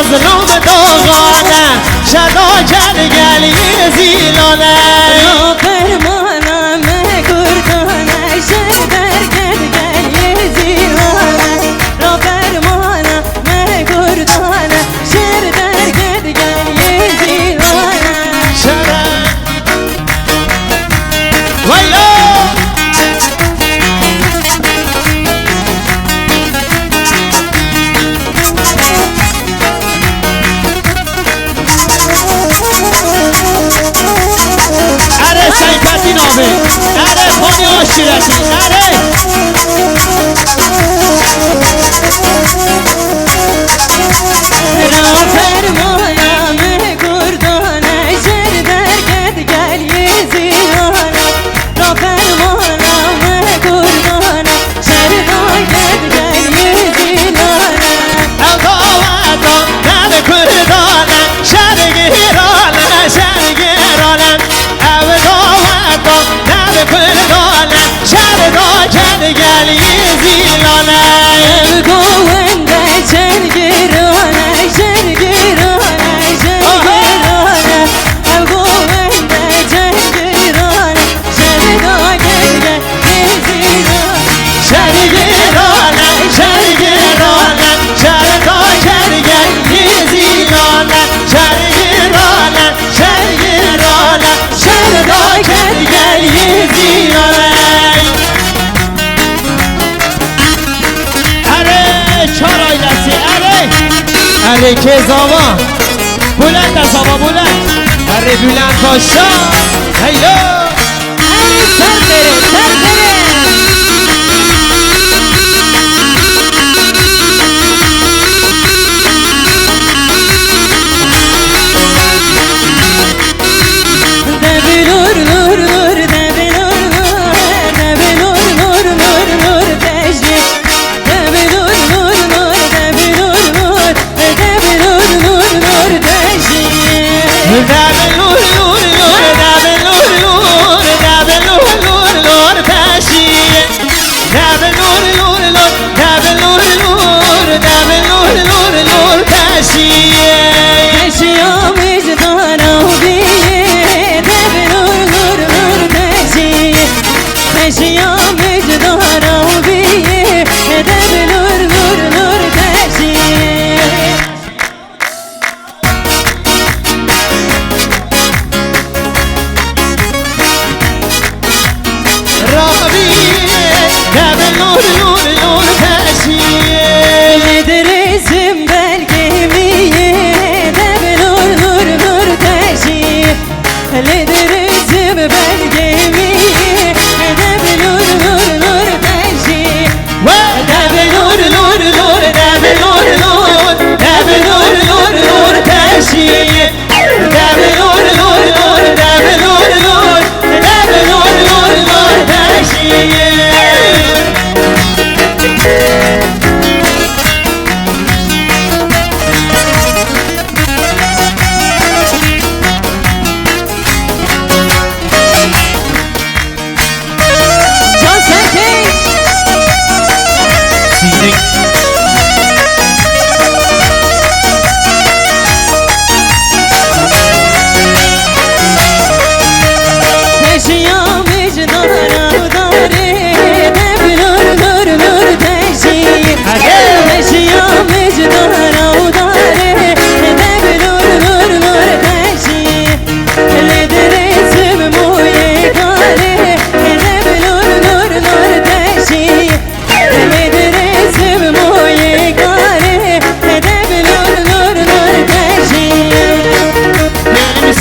مظلوم دوغانه شدا جرگلی زیلانه را فرمانم گردانه شر در گرگلی زیلانه را فرمانم گردانه شر در گرگلی زیلانه شره ویلا سیفتی نامه اره خونی آشیرتی اره را فرمانم گردانه شر در گرگلی زیلانه را فرمانم گردانه شر در گرگلی زیلانه القاوتا نب کردانه شرگیرانه شرگیرانه القاوتا نب کردانه شرگا جرگلی زیلانه گوونده شرگیرانه شرگیرانه شرگیرانه گوونده شرگیرانه شرگا گرگلی زیلانه شرگیرانه شرگیرانه شرگا جرگلی زیلانه شرگیرانه شرگیرانه شرگا جرگلی زیلانه اره چارای دستی اره که زاما بلند از زاما بلند اره بلند باشا هیلا سر بره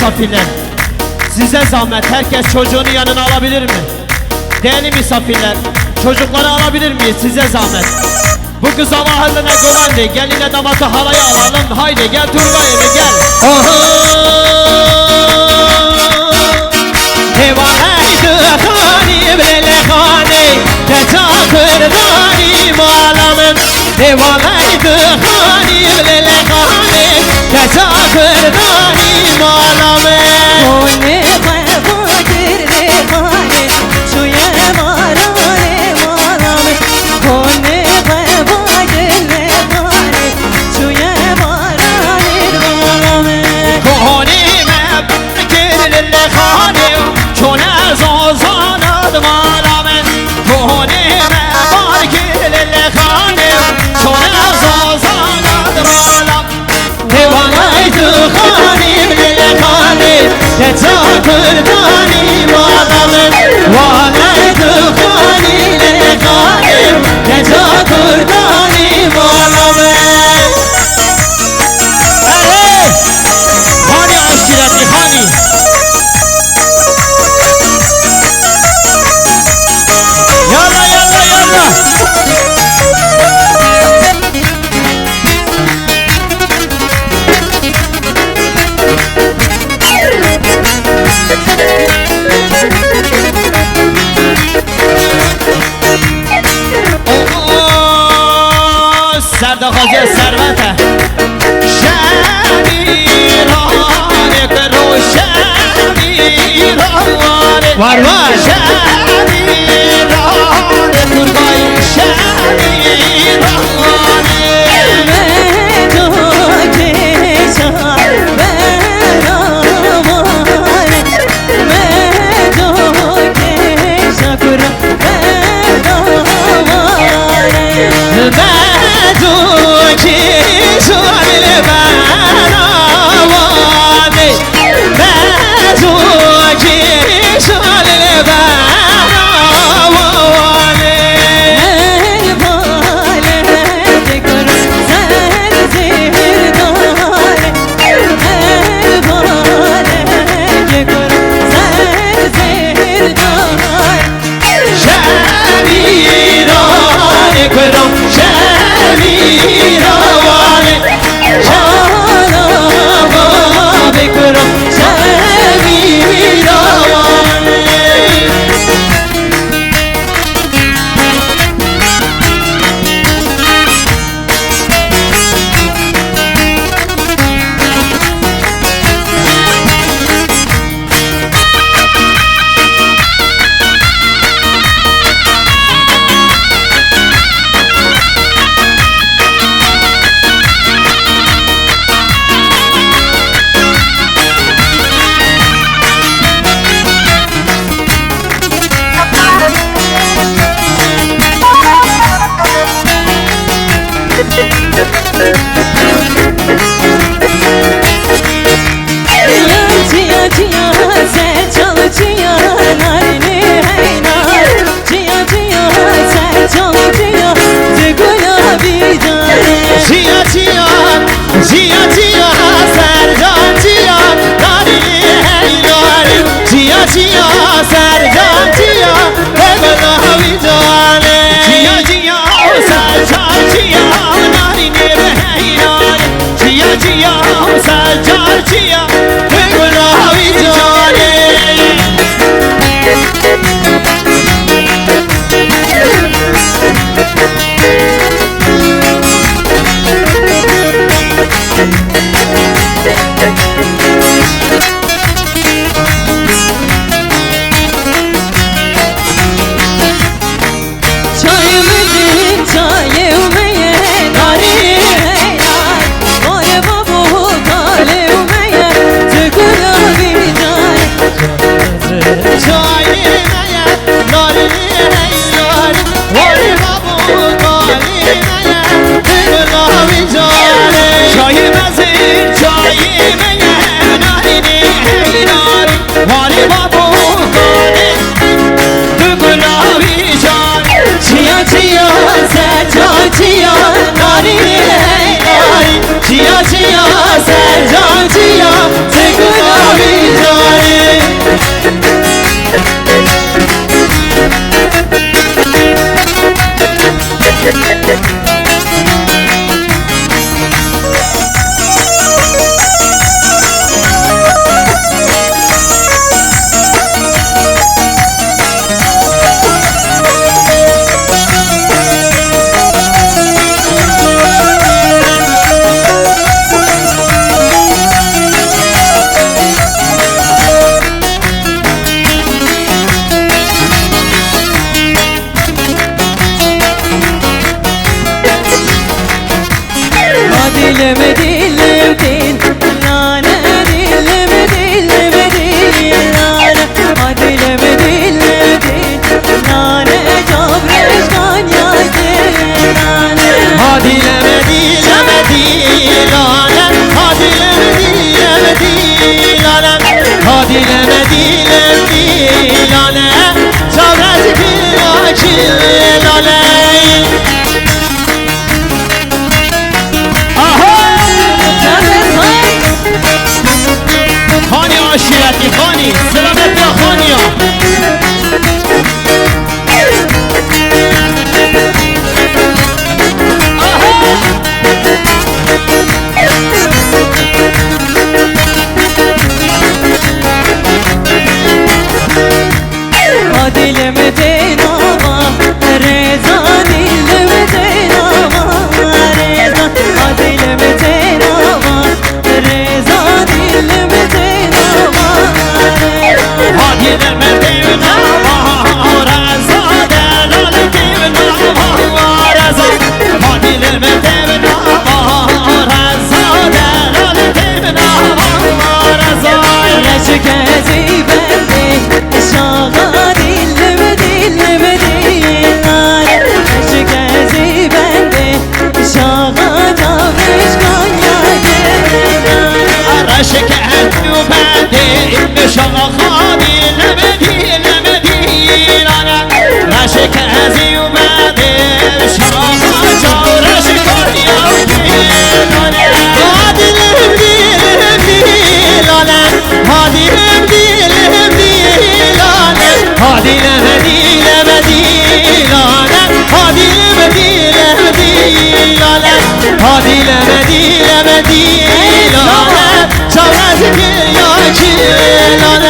misafirler, size zahmet herkes çocuğunu yanına alabilir mi? Değerli misafirler, çocukları alabilir miyiz? Size zahmet. Bu kız mahalline güvenli, geline damatı halaya alalım. Haydi gel Turgay'ım gel. Devaneydi hanim lele hani, teçakır danim alamım. Devaneydi hanim lele hani, teçakır danim alamım. Kone fakir hani, şu yemarane malamı. Kone fakir hani, şu yemarane kurdani malamın Valeydi halile galim Neca kurdani malamın Evet Hani aşireti hani Yalla yalla yalla سردخوزی ثروته شمیرانه کرو شمیرانه وار شمیرانه کرگای شمیرانه Medine Şükezi bende Şaha dilimi dilimi dilane Şükezi bende Şaha tavuşkan yayınane Raşık etnu bende Şaha dilimi dilimi dilane Raşık etnu bende Şaha tavuşkan yayınane Hadilim dilim dilane Hadilim dilim dilane Hadilim dilem dilane Hadilim dilem dilane Hadilim dilem dilane Çavaz bir ya çilane